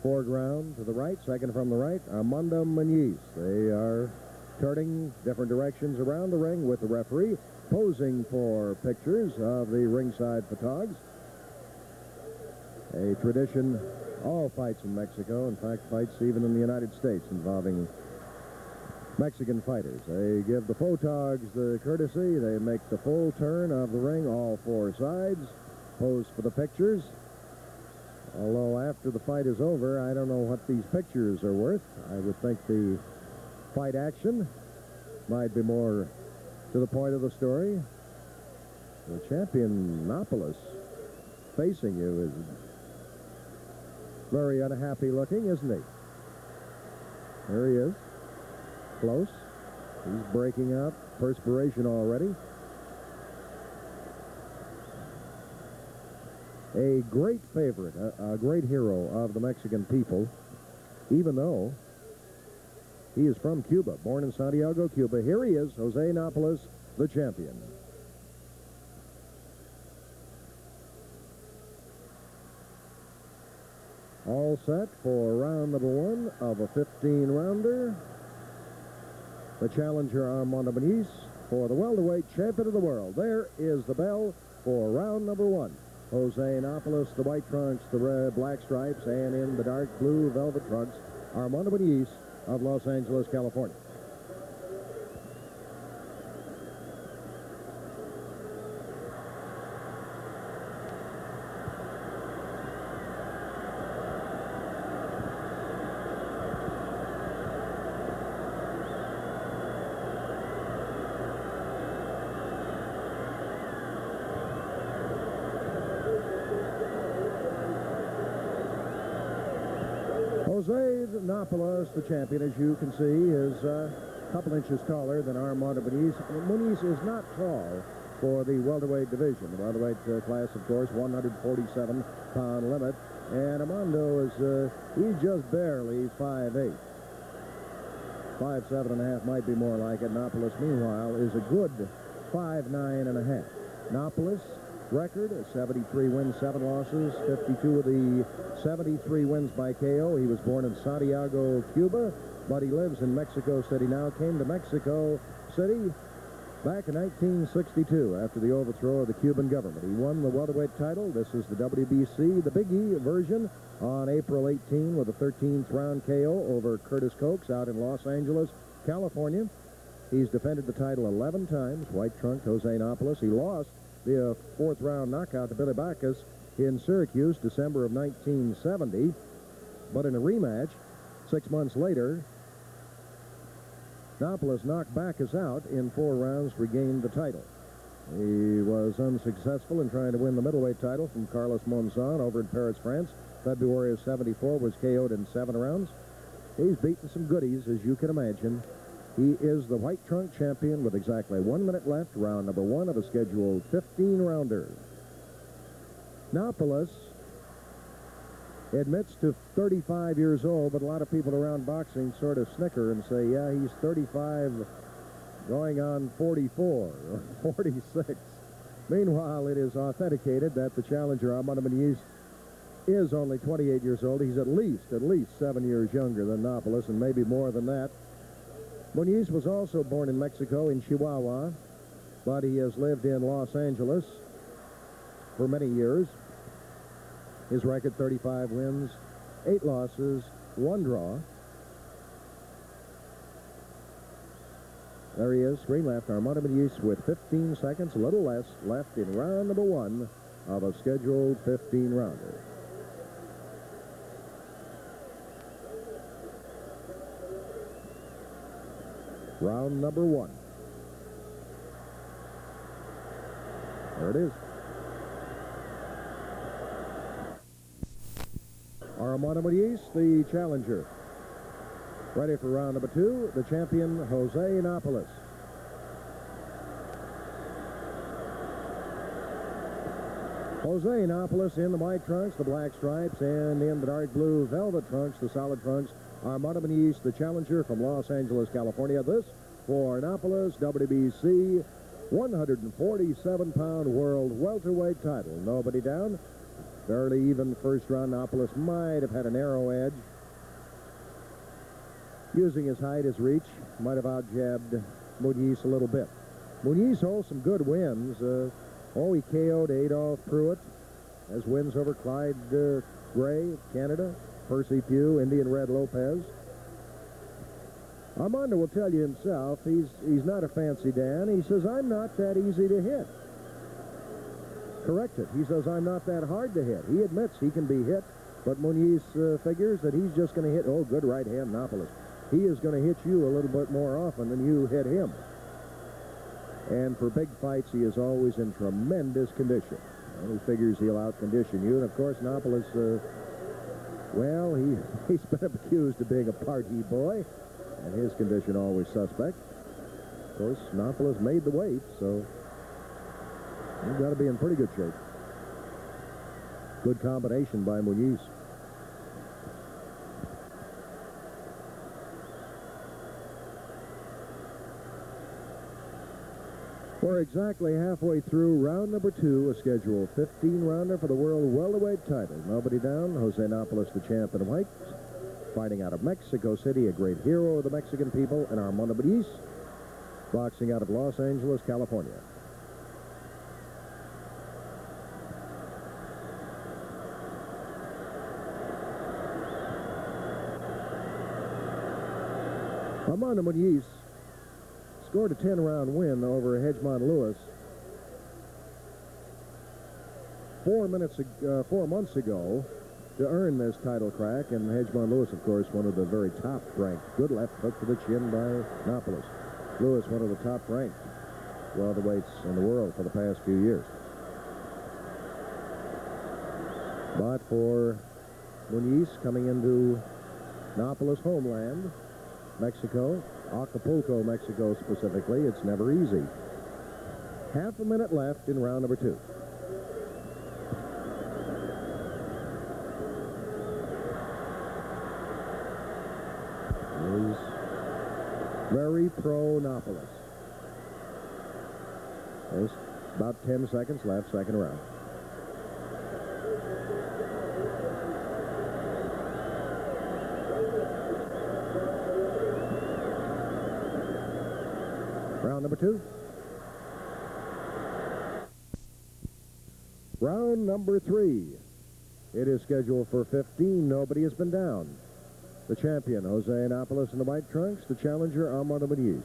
Foreground to the right, second from the right, Armando Muniz. They are turning different directions around the ring with the referee, posing for pictures of the ringside photogs. A tradition, all fights in Mexico, in fact, fights even in the United States involving Mexican fighters. They give the photogs the courtesy. They make the full turn of the ring, all four sides, pose for the pictures. Although after the fight is over, I don't know what these pictures are worth. I would think the fight action might be more to the point of the story. The champion, Napoles, facing you is very unhappy looking, isn't he? There he is. Close. He's breaking out perspiration already. A great favorite, a great hero of the Mexican people, even though he is from Cuba, born in Santiago, Cuba. Here he is, Jose Napoles, the champion. All set for round number one of a 15-rounder. The challenger, Armando Muniz, for the welterweight champion of the world. There is the bell for round number one. Jose Napoles, the white trunks, the red, black stripes, and in the dark blue velvet trunks, Armando Muniz of Los Angeles, California. Jose Napoles, the champion, as you can see, is a couple inches taller than Armando Muniz. Muniz is not tall for the welterweight division. The welterweight class, of course, 147-pound limit. And Armando is, he's just barely 5'8". 5'7.5" might be more like it. Napoles, meanwhile, is a good 5'9.5". Napoles' record, 73 wins, 7 losses, 52 of the 73 wins by KO. He was born in Santiago, Cuba, but he lives in Mexico City now. Came to Mexico City back in 1962 after the overthrow of the Cuban government. He won the welterweight title. This is the WBC, the Big E version, on April 18 with a 13th round KO over Curtis Coates out in Los Angeles, California. He's defended the title 11 times. White trunk, Jose Napoles. He lost the fourth-round knockout to Billy Backus in Syracuse, December of 1970. But in a rematch, 6 months later, Napoles knocked Backus out in 4 rounds, regained the title. He was unsuccessful in trying to win the middleweight title from Carlos Monzon over in Paris, France. February of 74, was KO'd in 7 rounds. He's beaten some goodies, as you can imagine. He is the white trunk champion with exactly 1 minute left, round number one of a scheduled 15-rounder. Napoles admits to 35 years old, but a lot of people around boxing sort of snicker and say, yeah, he's 35 going on 44 or 46. Meanwhile, it is authenticated that the challenger, Armando Muniz, is only 28 years old. He's at least 7 years younger than Napoles, and maybe more than that. Muniz was also born in Mexico, in Chihuahua, but he has lived in Los Angeles for many years. His record, 35 wins, 8 losses, 1 draw. There he is, screen left, Armando Muniz with 15 seconds, a little less, left in round number one of a scheduled 15-rounder. Round number one. There it is. Armando Muniz, the challenger. Ready for round number two, the champion, Jose Napoles. Jose Napoles in the white trunks, the black stripes, and in the dark blue velvet trunks, the solid trunks, Armando Muniz, the challenger from Los Angeles, California. This for Napoles, WBC 147-pound world welterweight title. Nobody down. Fairly even first round. Napoles might have had a narrow edge. Using his height, his reach, might have out-jabbed Muniz a little bit. Muniz holds some good wins. He KO'd Adolph Pruitt. Has wins over Clyde Gray of Canada, Percy Pugh, Indian Red Lopez. Armando will tell you himself, he's not a fancy Dan. He says, I'm not that easy to hit. Corrected. He says, I'm not that hard to hit. He admits he can be hit, but Muniz figures that he's just going to hit, good right hand Napoles. He is going to hit you a little bit more often than you hit him. And for big fights, he is always in tremendous condition. And he figures he'll out-condition you. And, of course, Napoles, he's been accused of being a party boy, and his condition always suspect. Of course, Napoles made the weight, so he's got to be in pretty good shape. Good combination by Muniz. We're exactly halfway through round number 2, a scheduled 15-rounder for the world welterweight title. Nobody down. Jose Napoles, the champ in white, fighting out of Mexico City, a great hero of the Mexican people, and Armando Muniz, boxing out of Los Angeles, California. Armando Muniz scored a 10-round win over Hedgemon Lewis 4 months ago to earn this title crack, and Hedgemon Lewis, of course, one of the very top-ranked. Good left hook to the chin by Napoles. Lewis, one of the top-ranked welterweights in the world for the past few years. But for Muniz, coming into Napoles' homeland, Mexico, Acapulco, Mexico specifically, it's never easy. Half a minute left in round number 2. Is very pro-Napoles. There's about 10 seconds left, second round. Round number 2. Round number 3. It is scheduled for 15. Nobody has been down. The champion, Jose Napoles in the white trunks. The challenger, Armando Muniz.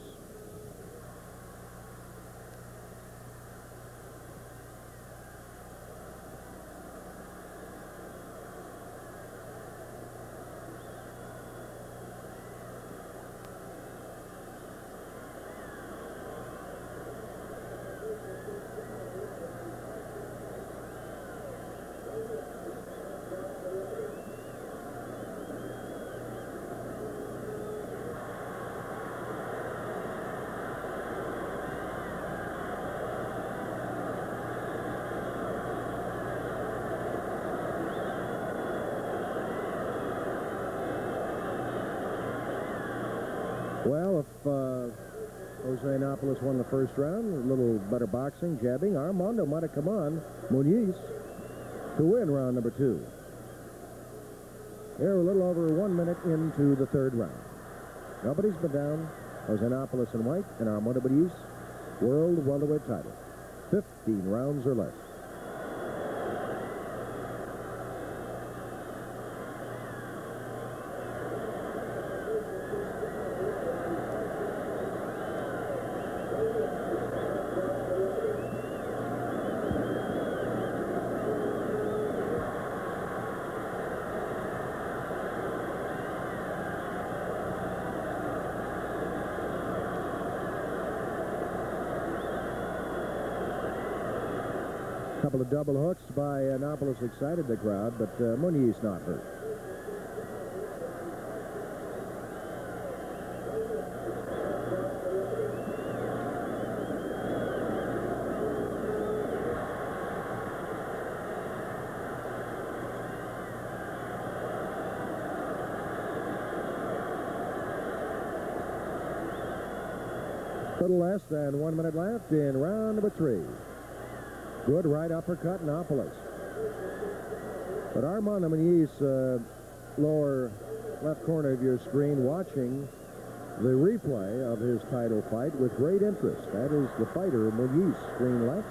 Well, if Jose Napoles won the first round, a little better boxing, jabbing, Armando might have come on Muniz to win round number 2. They're a little over 1 minute into the third round. Nobody's been down. Jose Napoles in white and Armando Muniz, world welterweight title. 15 rounds or less. Couple of double hooks by Napoles excited the crowd, but Muniz not hurt. Little less than 1 minute left in round number 3. Good right uppercut, Napoles. But Armando Muniz, lower left corner of your screen, watching the replay of his title fight with great interest. That is the fighter, Muniz, screen left.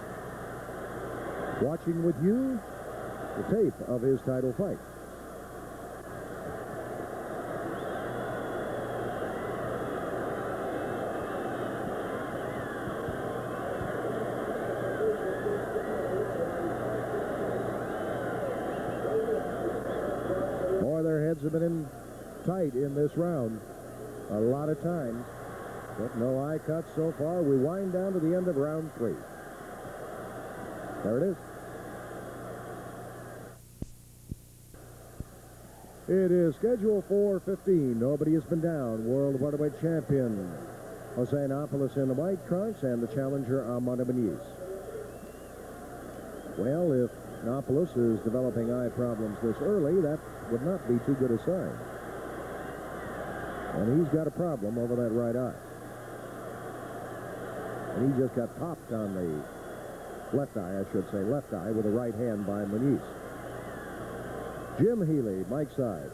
Watching with you the tape of his title fight. Boy, their heads have been in tight in this round a lot of times, but no eye cuts so far. We wind down to the end of round 3. There it is. It is scheduled for 15. Nobody has been down. World welterweight champion Jose Napoles in the white trunks and the challenger Armando Muniz. Well, if Napoles is developing eye problems this early, that would not be too good a sign. And he's got a problem over that right eye. And he just got popped on the left eye, I should say, left eye with a right hand by Muniz. Jim Healy, Mike's side.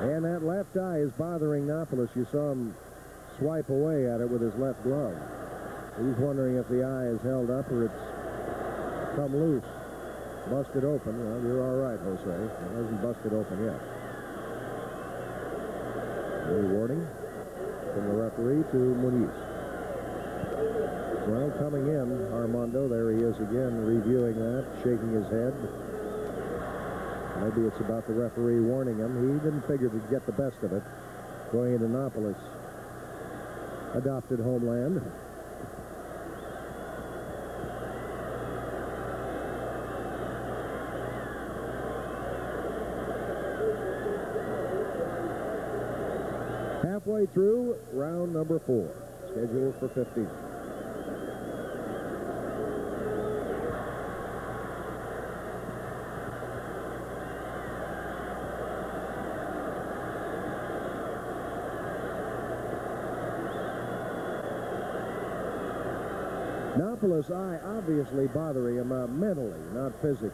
And that left eye is bothering Napoles. You saw him swipe away at it with his left glove. He's wondering if the eye is held up or it's come loose. Busted open. Well, you're all right, Jose. It hasn't busted open yet. Early warning from the referee to Muniz. Well, coming in, Armando, there he is again, reviewing that, shaking his head. Maybe it's about the referee warning him. He didn't figure to get the best of it going into Napoles' adopted homeland. Halfway through round number 4, scheduled for 15. Napoles' eye obviously bothering him mentally, not physically.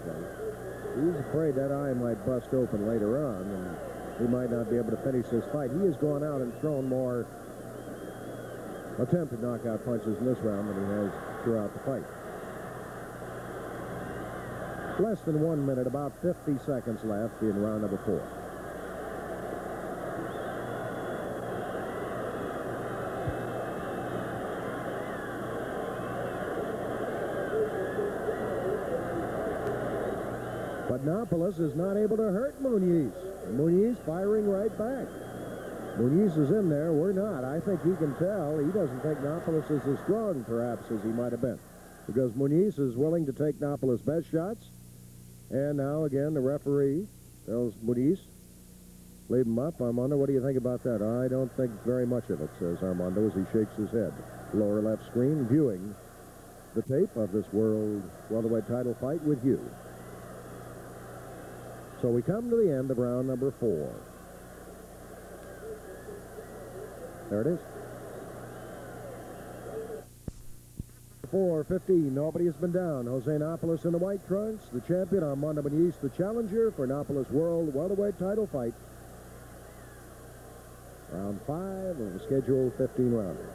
He's afraid that eye might bust open later on, and he might not be able to finish this fight. He has gone out and thrown more attempted knockout punches in this round than he has throughout the fight. Less than 1 minute, about 50 seconds left in round number 4. But Napoles is not able to hurt Muniz. Muniz firing right back. Muniz is in there. We're not. I think he can tell. He doesn't think Napoles is as strong, perhaps, as he might have been. Because Muniz is willing to take Napoles' best shots. And now, again, the referee tells Muniz, leave him up. Armando, what do you think about that? I don't think very much of it, says Armando as he shakes his head. Lower left screen, viewing the tape of this world welterweight title fight with you. So we come to the end of round number 4. There it is. 4:15. Nobody has been down. Jose Napoles in the white trunks. The champion, Armando Muniz, the challenger for Napoles World welterweight title fight. Round 5 of the scheduled 15 rounder.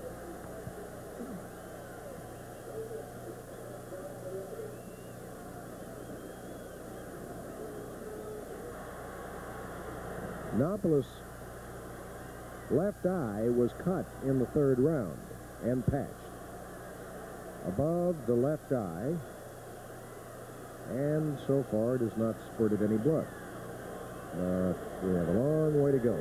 Napoles' left eye was cut in the 3rd round and patched above the left eye, and so far it has not spurted any blood. We have a long way to go.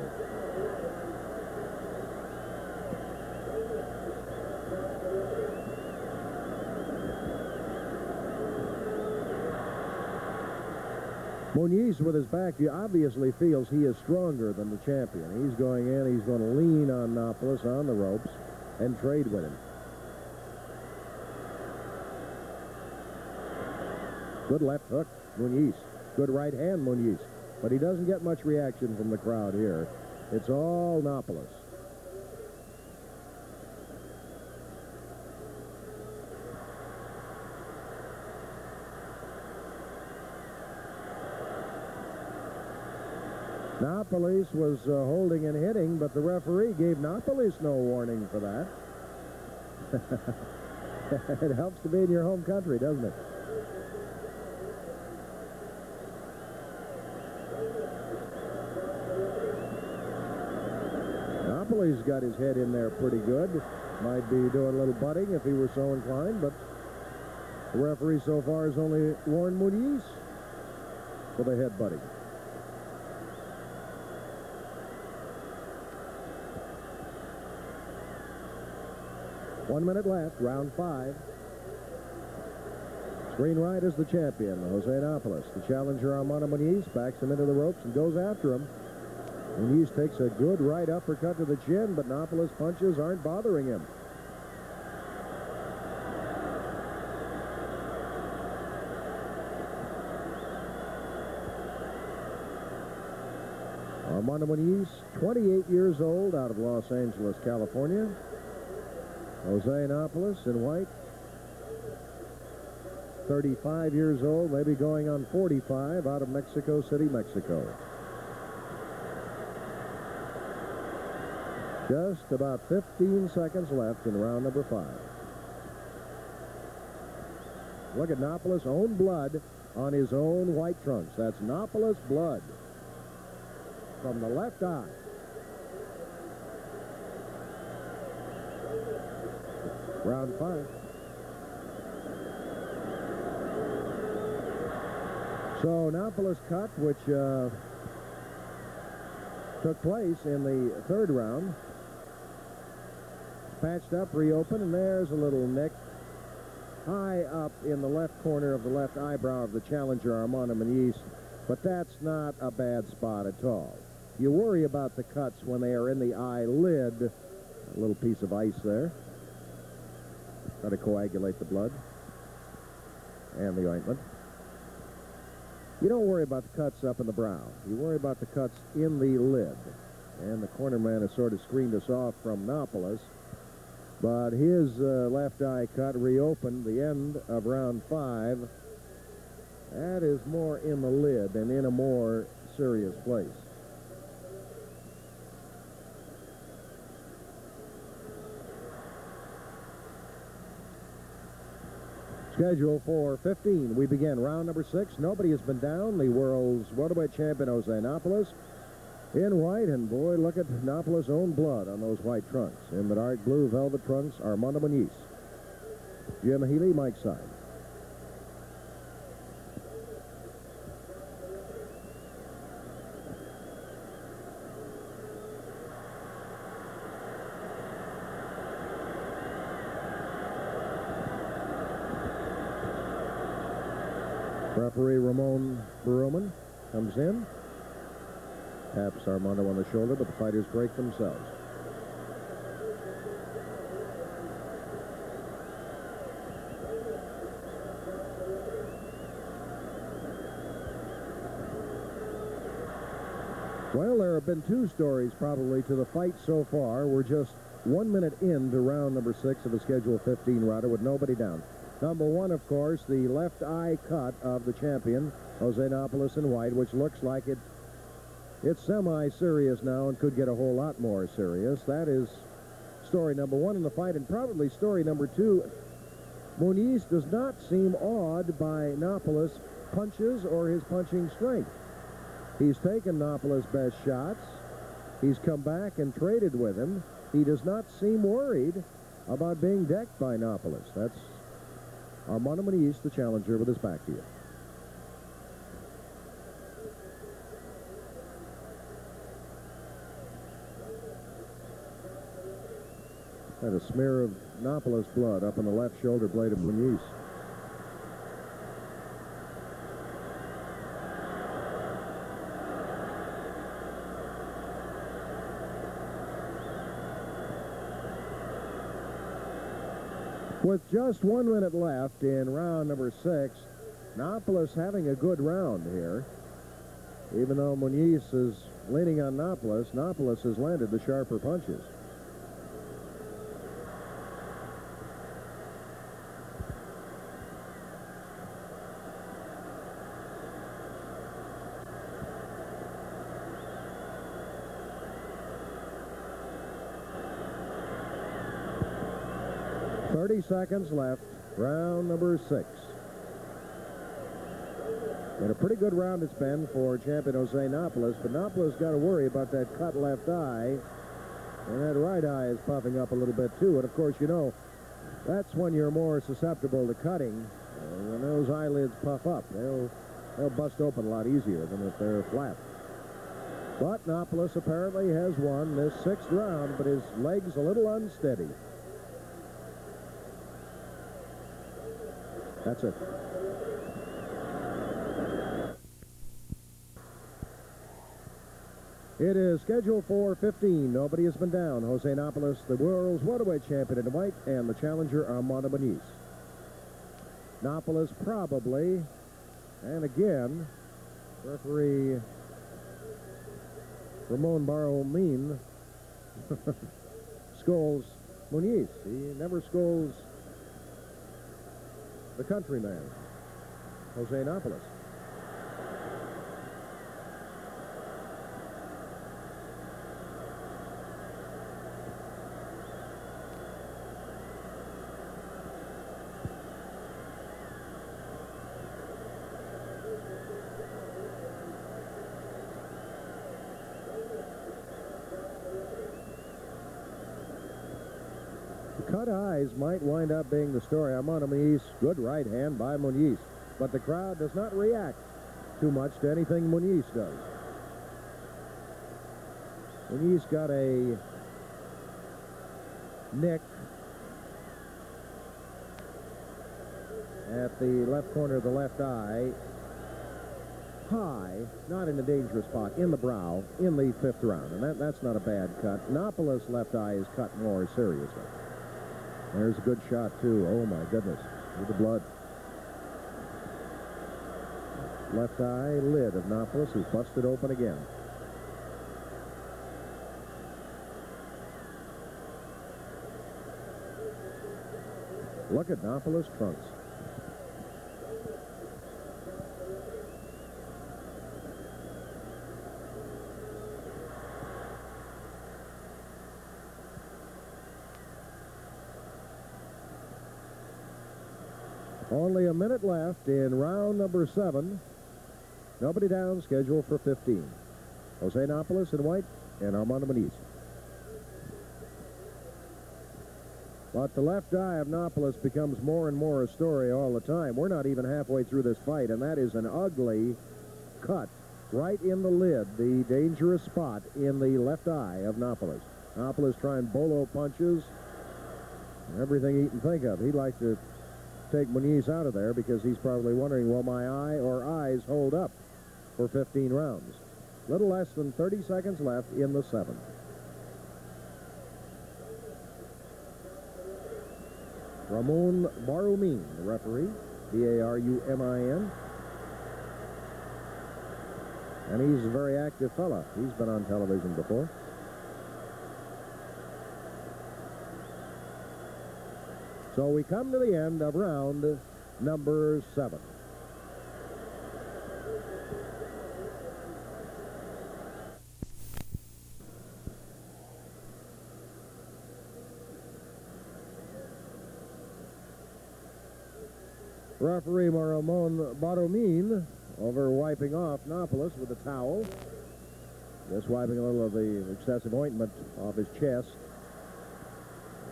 Muniz, with his back, he obviously feels he is stronger than the champion. He's going in, he's going to lean on Napoles on the ropes and trade with him. Good left hook, Muniz. Good right hand, Muniz. But he doesn't get much reaction from the crowd here. It's all Napoles. Napoles was holding and hitting, but the referee gave Napoles no warning for that. It helps to be in your home country, doesn't it? Napoles got his head in there pretty good. Might be doing a little butting if he were so inclined, but the referee so far has only warned Muniz for the head butting. One minute left, round 5. Screen right is the champion, Jose Napoles. The challenger, Armando Muniz, backs him into the ropes and goes after him. Muniz takes a good right uppercut to the chin, but Napoles' punches aren't bothering him. Armando Muniz, 28 years old, out of Los Angeles, California. Jose Napoles in white, 35 years old, maybe going on 45, out of Mexico City, Mexico. Just about 15 seconds left in round number 5. Look at Napoles' own blood on his own white trunks. That's Napoles' blood from the left eye. Round 5. So Napoles' cut, which took place in the 3rd round, patched up, reopened, and there's a little nick high up in the left corner of the left eyebrow of the challenger, Armando Muniz, but that's not a bad spot at all. You worry about the cuts when they are in the eyelid. A little piece of ice there. Got to coagulate the blood and the ointment. You don't worry about the cuts up in the brow. You worry about the cuts in the lid. And the corner man has sort of screened us off from Napoles. But his left eye cut reopened the end of round 5. That is more in the lid and in a more serious place. Schedule for 15. We begin round number 6. Nobody has been down. The world's welterweight champion, Jose Napoles, in white. And boy, look at Napoles' own blood on those white trunks. In the dark blue velvet trunks, Armando Muniz. Jim Healy, Mike Side. Referee Ramon Baruman comes in, taps Armando on the shoulder, but the fighters break themselves. Well, there have been 2 stories probably to the fight so far. We're just 1 minute into round number 6 of the Schedule 15 router with nobody down. Number 1, of course, the left eye cut of the champion, Jose Napoles in white, which looks like it's semi-serious now and could get a whole lot more serious. That is story number 1 in the fight, and probably story number 2. Muniz does not seem awed by Napoles' punches or his punching strength. He's taken Napoles' best shots. He's come back and traded with him. He does not seem worried about being decked by Napoles. That's Armando Muniz, the challenger, with his back to you. And a smear of Napoles blood up on the left shoulder blade of Muniz. With just 1 minute left in round number 6, Napoles having a good round here. Even though Muniz is leaning on Napoles, Napoles has landed the sharper punches. 30 seconds left. Round number 6. And a pretty good round it's been for champion Jose Napoles, but Napoles got to worry about that cut left eye, and that right eye is puffing up a little bit too. And of course, you know, that's when you're more susceptible to cutting. When those eyelids puff up, they'll bust open a lot easier than if they're flat. But Napoles apparently has won this 6th round, but his leg's a little unsteady. That's it. It is scheduled for 15. Nobody has been down. Jose Napoles, the world's welterweight champion in white, and the challenger Armando Muniz. Napoles probably, and again, referee Ramon Barromin scolds Muniz. He never scolds the countryman, Jose Napoles. Cut eyes might wind up being the story. Armando Muniz, good right hand by Muniz. But the crowd does not react too much to anything Muniz does. Muniz got a nick at the left corner of the left eye. High, not in a dangerous spot, in the brow, in the 5th round. And that's not a bad cut. Napoles' left eye is cut more seriously. There's a good shot, too. Oh, my goodness. With the blood. Left eye lid of Napoles is busted open again. Look at Napoles' trunks. Only a minute left in round number 7. Nobody down, scheduled for 15. Jose Napoles in white and Armando Muniz. But the left eye of Napoles becomes more and more a story all the time. We're not even halfway through this fight, and that is an ugly cut right in the lid, the dangerous spot in the left eye of Napoles. Napoles trying bolo punches, everything he can think of. He'd like to take Muniz out of there because he's probably wondering, will my eye or eyes hold up for 15 rounds? Little less than 30 seconds left in the 7th. Ramon Barromin, the referee, B-A-R-U-M-I-N. And he's a very active fella. He's been on television before. So we come to the end of round number 7. Referee Ramon Barromin over wiping off Napoles with a towel. Just wiping a little of the excessive ointment off his chest.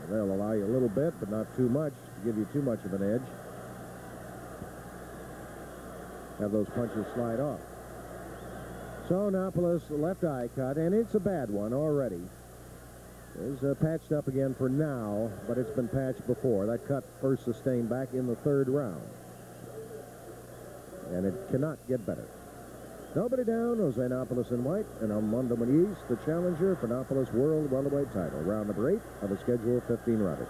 They'll allow you a little bit, but not too much to give you too much of an edge. Have those punches slide off. So Napoles left eye cut, and it's a bad one already. It's patched up again for now, but it's been patched before. That cut first sustained back in the 3rd round. And it cannot get better. Nobody down, Jose Napoles in white, and Armando Muniz, the challenger for Napoles World Welterweight title. Round number 8 of the scheduled 15 rounder.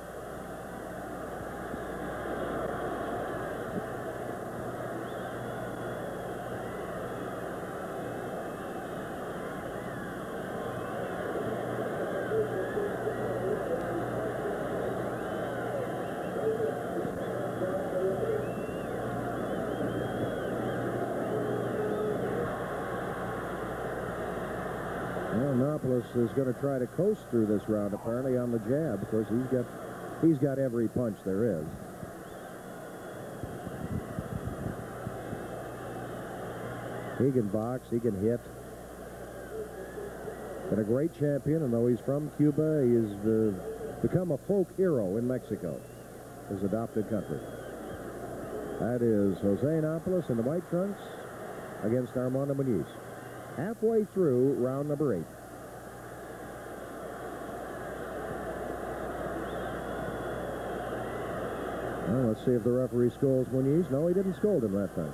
Napoles is going to try to coast through this round, apparently, on the jab. Of course, he's got He's got every punch there is. He can box, he can hit. Been a great champion, and though he's from Cuba, he has become a folk hero in Mexico, his adopted country. That is Jose Napoles in the white trunks against Armando Muniz. Halfway through round number 8. Well, let's see if the referee scolds Muniz. No, he didn't scold him that time.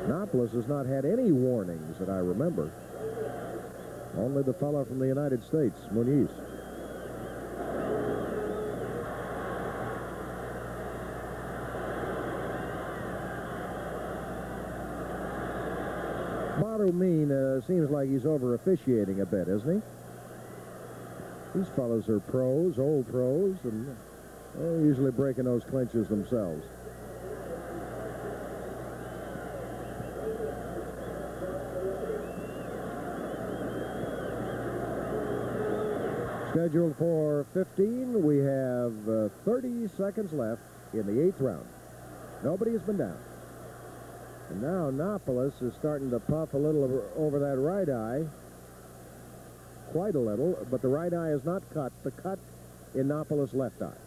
Napoles has not had any warnings that I remember. Only the fellow from the United States, Muniz. Seems like he's over-officiating a bit, isn't he? These fellows are pros, old pros, and they're usually breaking those clinches themselves. Scheduled for 15, we have 30 seconds left in the 8th round. Nobody has been down. And now Napoles is starting to puff a little over that right eye. Quite a little, but the right eye is not cut. The cut in Napoles' left eye.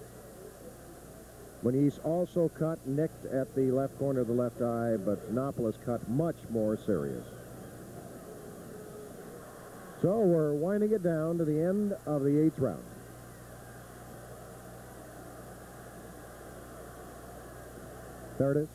When he's also cut, nicked at the left corner of the left eye, but Napoles cut much more serious. So we're winding it down to the end of the 8th round. There it is.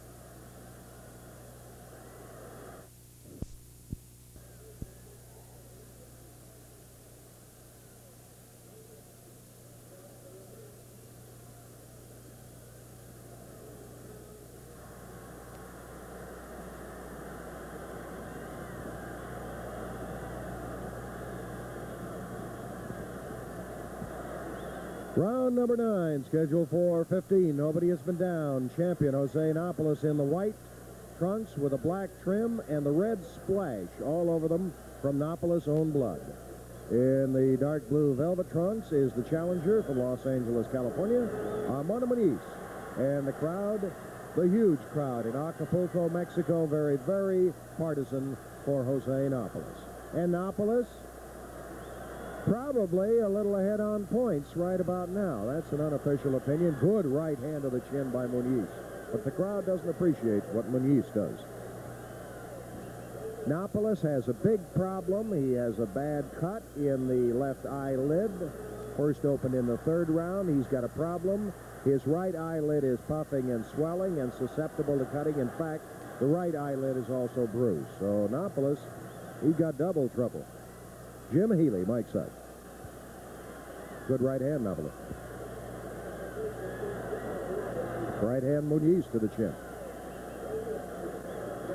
Round number 9, scheduled for 15. Nobody has been down. Champion Jose Napoles in the white trunks with a black trim and the red splash all over them from Napoles' own blood. In the dark blue velvet trunks is the challenger from Los Angeles, California, Armando Muniz. And the crowd, the huge crowd in Acapulco, Mexico, very, very partisan for Jose Napoles. And Napoles, probably a little ahead on points right about now. That's an unofficial opinion. Good right hand to the chin by Muniz. But the crowd doesn't appreciate what Muniz does. Napoles has a big problem. He has a bad cut in the left eyelid. First opened in the 3rd round. He's got a problem. His right eyelid is puffing and swelling and susceptible to cutting. In fact, the right eyelid is also bruised. So Napoles, he got double trouble. Jim Healy, Mike's side. Good right hand, Napoles. Right hand, Muniz to the chin.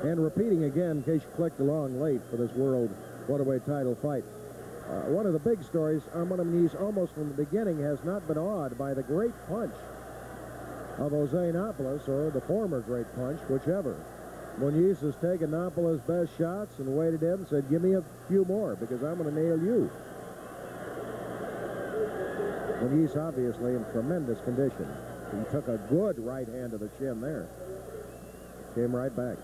And repeating again, in case you clicked along late for this world welterweight title fight, one of the big stories, Armando Muniz almost from the beginning has not been awed by the great punch of Jose Napoles, or the former great punch, whichever. Muniz has taken Napoles' best shots and waited in and said, give me a few more because I'm going to nail you. Muniz obviously in tremendous condition. He took a good right hand to the chin there. Came right back.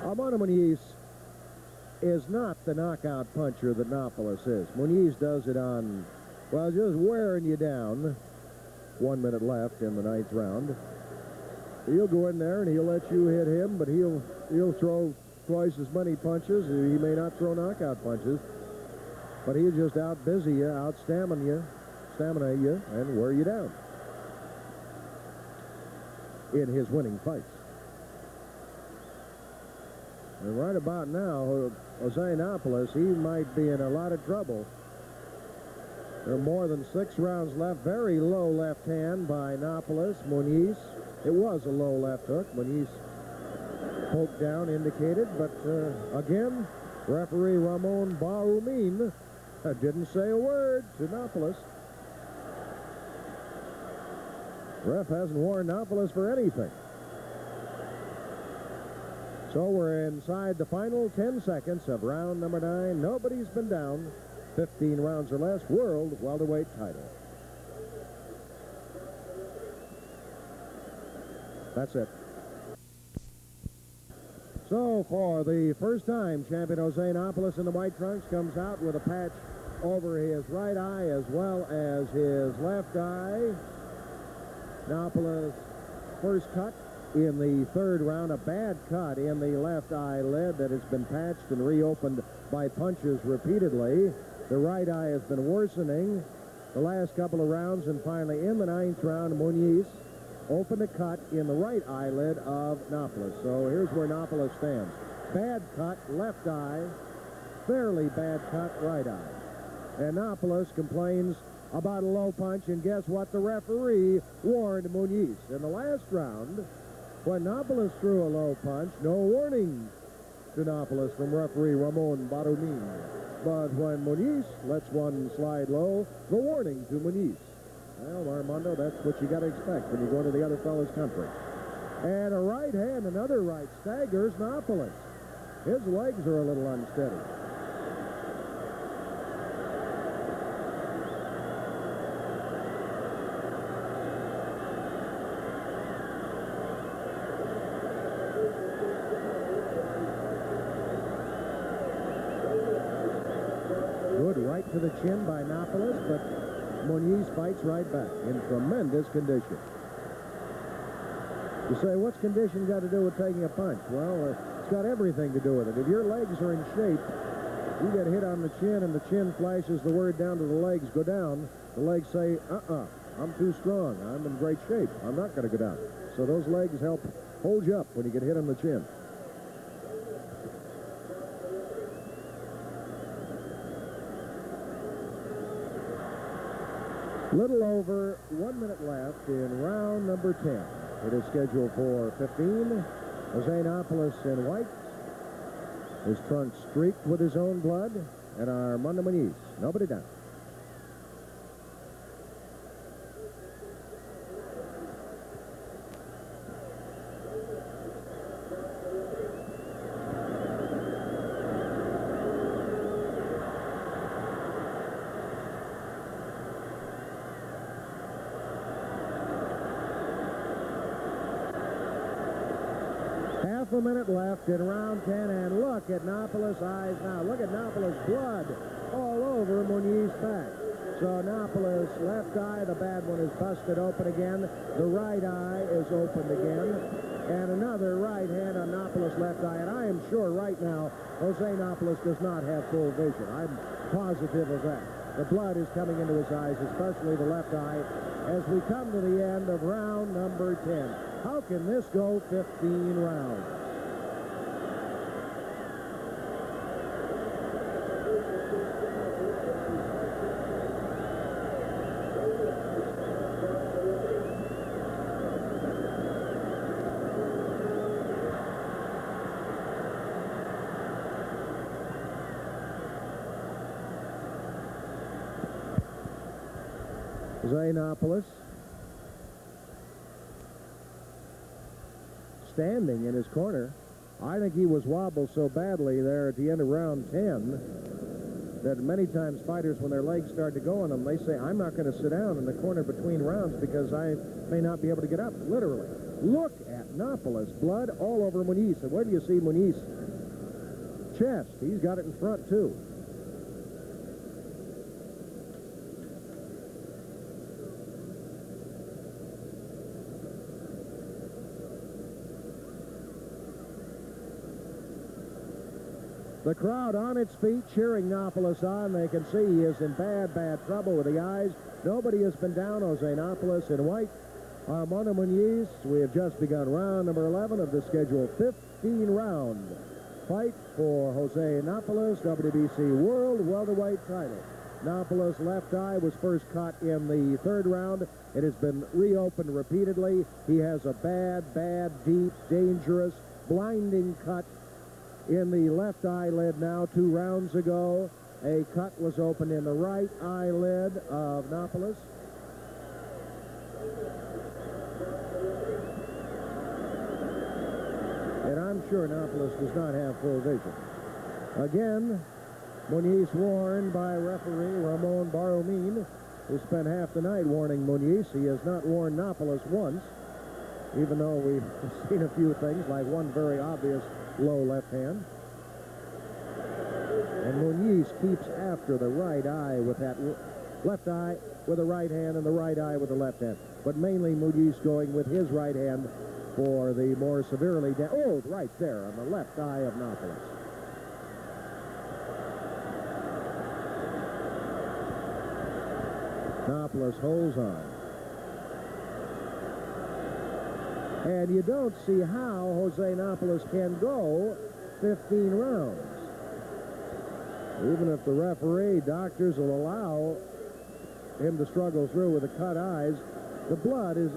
Armando Muniz is not the knockout puncher that Napoles is. Muniz does it on, well, just wearing you down. 1 minute left in the 9th round. He'll go in there and he'll let you hit him, but he'll throw twice as many punches. He may not throw knockout punches, but he'll just out-busy you, out-stamina you, and wear you down in his winning fights. And right about now, Jose Napoles, he might be in a lot of trouble. There are more than 6 rounds left. Very low left hand by Napoles. Muniz, it was a low left hook. Muniz poked down, indicated, but again, referee Ramon Baumin didn't say a word to Napoles. Ref hasn't warned Napoles for anything. So we're inside the final 10 seconds of round number 9. Nobody's been down. 15 rounds or less. World welterweight title. That's it. So for the first time, champion Jose Napoles in the white trunks comes out with a patch over his right eye as well as his left eye. Napoles first cut in the third round, a bad cut in the left eyelid that has been patched and reopened by punches repeatedly. The right eye has been worsening the last couple of rounds, and finally in the 9th round, Muniz opened a cut in the right eyelid of Napoles. So here's where Napoles stands. Bad cut, left eye. Fairly bad cut, right eye. And Napoles complains about a low punch, and guess what? The referee warned Muniz. In the last round, when Napoles threw a low punch, no warning to Napoles from referee Ramon Barunin. But when Muniz lets one slide low, the warning to Muniz. Well, Armando, that's what you got to expect when you go into the other fellow's country. And a right hand, another right, staggers Napoles. His legs are a little unsteady. Good right to the chin by Napoles, but Muniz fights right back in tremendous condition. You say, what's condition got to do with taking a punch? Well, it's got everything to do with it. If your legs are in shape, you get hit on the chin and the chin flashes the word down to the legs, go down. The legs say, I'm too strong. I'm in great shape. I'm not going to go down. So those legs help hold you up when you get hit on the chin. Little over 1 minute left in round number 10. It is scheduled for 15. Jose Napoles in white. His trunk streaked with his own blood. And Armando Muniz, nobody down. Half a minute left in round 10, and look at Napoles' eyes now. Look at Napoles' blood all over Muniz's back. So Napoles' left eye, the bad one, is busted open again. The right eye is opened again. And another right hand on Napoles' left eye. And I am sure right now Jose Napoles does not have full vision. I'm positive of that. The blood is coming into his eyes, especially the left eye, as we come to the end of round number 10. How can this go 15 rounds? Jose Napoles standing in his corner. I think he was wobbled so badly there at the end of round 10 that many times fighters, when their legs start to go on them, they say, I'm not going to sit down in the corner between rounds because I may not be able to get up, literally. Look at Napoles, blood all over Muniz. And where do you see Muniz? Chest. He's got it in front, too. The crowd on its feet cheering Napoles on. They can see he is in bad, bad trouble with the eyes. Nobody has been down. Jose Napoles in white. Armando Muniz. We have just begun round number 11 of the scheduled 15-round fight for Jose Napoles, WWC World Welterweight title. Napoles' left eye was first cut in the third round. It has been reopened repeatedly. He has a bad, bad, deep, dangerous, blinding cut in the left eyelid now. 2 rounds ago, a cut was opened in the right eyelid of Napoles. And I'm sure Napoles does not have full vision. Again, Muniz warned by referee Ramon Barromin, who spent half the night warning Muniz. He has not warned Napoles once, even though we've seen a few things, like one very obvious low left hand. And Muniz keeps after the right eye with that left eye with the right hand and the right eye with the left hand. But mainly Muniz going with his right hand for the more severely right there on the left eye of Napoles. Napoles holds on. And you don't see how Jose Napoles can go 15 rounds. Even if the referee, doctors will allow him to struggle through with the cut eyes, the blood is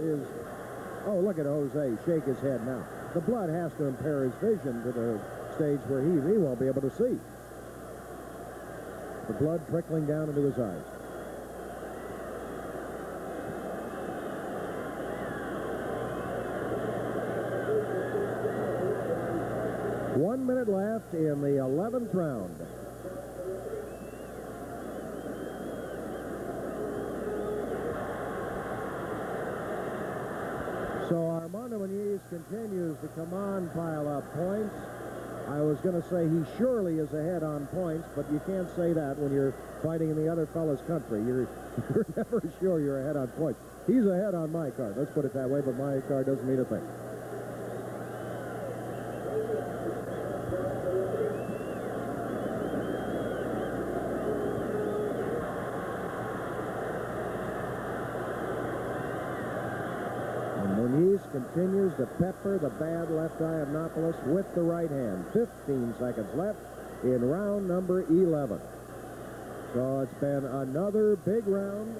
oh, look at Jose shake his head now. The blood has to impair his vision to the stage where he won't be able to see. The blood trickling down into his eyes. One minute left in the 11th round. So Armando Muniz continues to come on, pile up points. I was going to say he surely is ahead on points, but you can't say that when you're fighting in the other fellow's country. You're never sure you're ahead on points. He's ahead on my card. Let's put it that way, but my card doesn't mean a thing. Continues to pepper the bad left eye of Napoles with the right hand. 15 seconds left in round number 11. So it's been another big round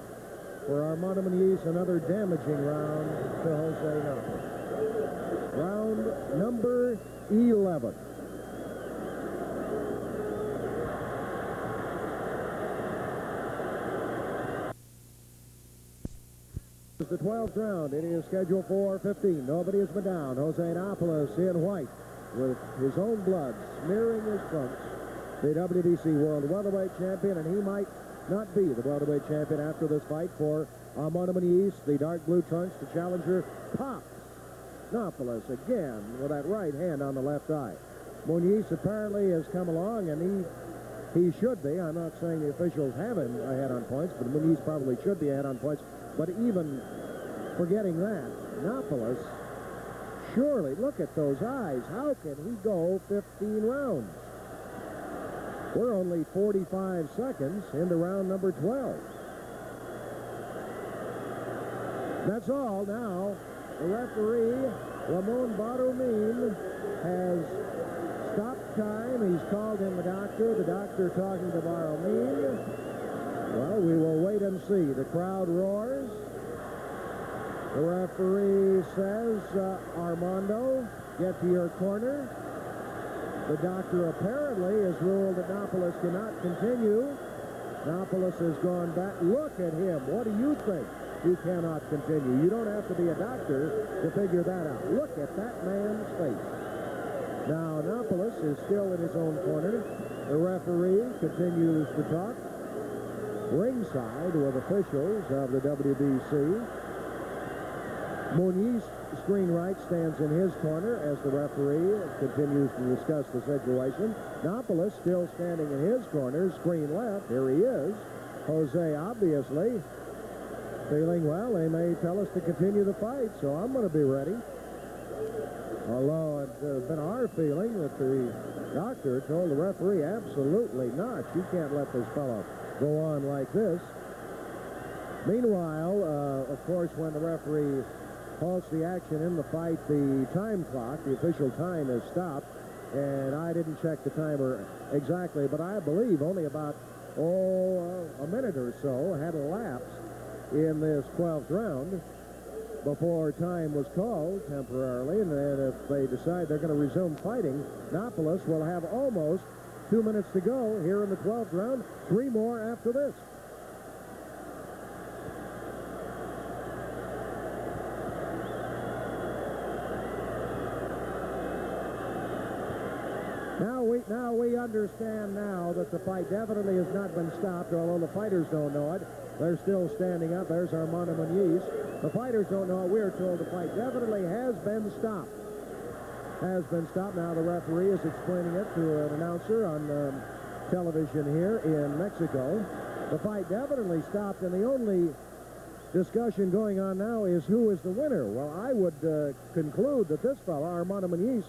for Armando Muniz, another damaging round to Jose Napoles. Round number 11. The 12th round. It is scheduled for 15. Nobody has been down. Jose Napoles in white with his own blood smearing his trunks. The WWC World Welterweight Champion, and he might not be the welterweight champion after this fight for Armando Muniz. The dark blue trunks, the challenger, pops Napoles again with that right hand on the left eye. Muniz apparently has come along, and he should be. I'm not saying the officials have him ahead on points, but Muniz probably should be ahead on points. But even forgetting that, Napoles, surely, look at those eyes. How can he go 15 rounds? We're only 45 seconds into round number 12. That's all. Now, the referee, Ramon Barromin, has stopped time. He's called in the doctor talking to Barromin. Well, we will wait and see. The crowd roars. The referee says, Armando, get to your corner. The doctor apparently has ruled that Napoles cannot continue. Napoles has gone back. Look at him. What do you think? He cannot continue. You don't have to be a doctor to figure that out. Look at that man's face. Now, Napoles is still in his own corner. The referee continues to talk. Ringside with officials of the WWC. Muniz, screen right, stands in his corner as the referee continues to discuss the situation. Napoles still standing in his corner, screen left. Here he is. Jose, obviously, feeling, well, they may tell us to continue the fight, so I'm going to be ready. Although it's been our feeling that the doctor told the referee, absolutely not. You can't let this fellow go on like this. Meanwhile, of course, when the referee halts the action in the fight, the time clock, the official time, is stopped. And I didn't check the timer exactly, but I believe only about, a minute or so had elapsed in this 12th round before time was called temporarily. And then if they decide they're going to resume fighting, Napoles will have almost 2 minutes to go here in the 12th round. 3 more after this. Now we understand now that the fight definitely has not been stopped, although the fighters don't know it. They're still standing up. There's Armando Muniz. The fighters don't know it. We're told the fight definitely has been stopped. Has been stopped. Now the referee is explaining it to an announcer on television here in Mexico. The fight definitely stopped, and the only discussion going on now is who is the winner. Well, I would conclude that this fellow, Armando Muniz,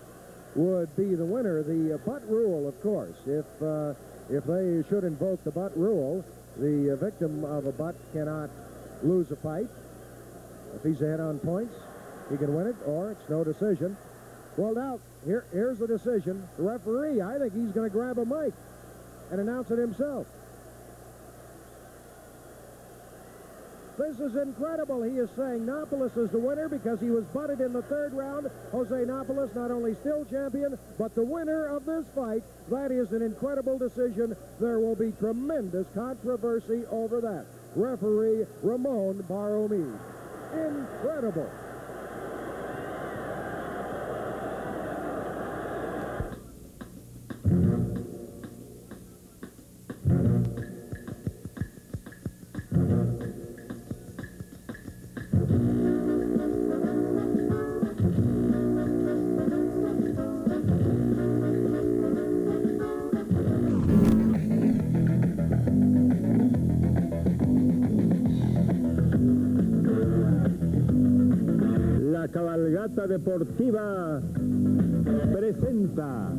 would be the winner. The butt rule, of course. If they should invoke the butt rule, the victim of a butt cannot lose a fight. If he's ahead on points, he can win it, or it's no decision. Well, now, here's the decision. The referee, I think he's going to grab a mic and announce it himself. This is incredible. He is saying Napoles is the winner because he was butted in the third round. Jose Napoles, not only still champion, but the winner of this fight. That is an incredible decision. There will be tremendous controversy over that. Referee Ramon Barromi. Incredible. La cabalgata deportiva presenta